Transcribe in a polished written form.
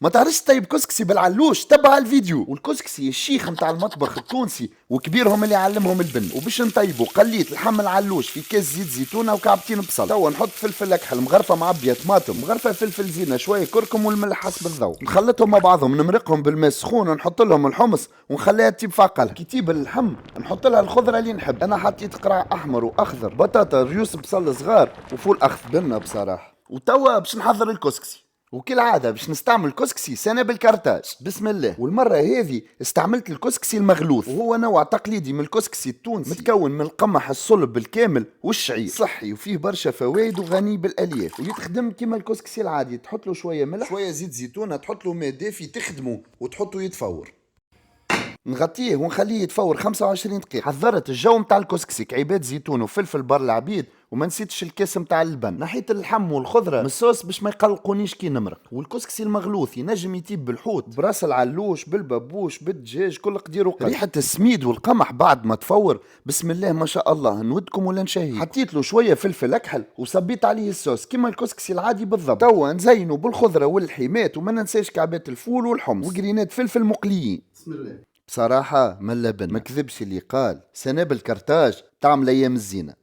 ما تعرفش طيب كسكسي بالعلوش؟ تبع الفيديو. والكسكسي الشيخ متاع المطبخ التونسي وكبيرهم اللي علمهم البن. وباش نطيبوا قليت لحم العلوش في كاس زيت زيتونه وكعبتين بصل. توا نحط فلفل اكحل مغرفه معبيه طماطم مغرفه فلفل زينه شويه كركم والملح حسب الذوق. نخلطهم مع بعضهم نمرقهم بالماء السخون ونحط لهم الحمص ونخليها تطيب في عقلها. كي تطيب اللحم نحط لها الخضره اللي نحب. انا حطيت قرع احمر واخضر بطاطا ريوس بصل صغار وفول اخضر بنه بصراحه. وتوا باش نحضر الكسكسي. وكالعادة باش نستعمل كسكسي سنة بالكرتاج. بسم الله. والمرة هذه استعملت الكسكسي المغلوث، وهو نوع تقليدي من الكسكسي التونسي متكون من القمح الصلب بالكامل والشعير. صحي وفيه برشا فوائد وغني بالالياف، ويتخدم كيما الكسكسي العادي. تحط له شوية ملح شوية زيت زيتونة، تحط له ماء دافي تخدمه وتحطه يتفور. نغطيه ونخليه يتفور 25 دقيقة. حضرت الجو متاع الكسكسي كعيبات زيتون وفلفل بار العبيد، وما نسيتش الكاس متاع اللبن. نحيت اللحم والخضره من الصوص باش ما يقلقونيش كي نمرق. والكسكسي المغلوث ينجم يطيب بالحوت، براس العلوش، بالبابوش، بالدجاج، كل قدير وقدر. ريحه السميد والقمح بعد ما تفور بسم الله ما شاء الله نودكم ولا نشهي. حطيت له شويه فلفل اكحل وصبيت عليه الصوص كيما الكسكسي العادي بالضبط. توا نزينه بالخضره واللحيمات، وما ننساش كعبات الفول والحمص وقرينات فلفل مقليين. بسم الله. بصراحه من لبن ما كذبش اللي قال سناب الكرتاج طعم الايام الزينه.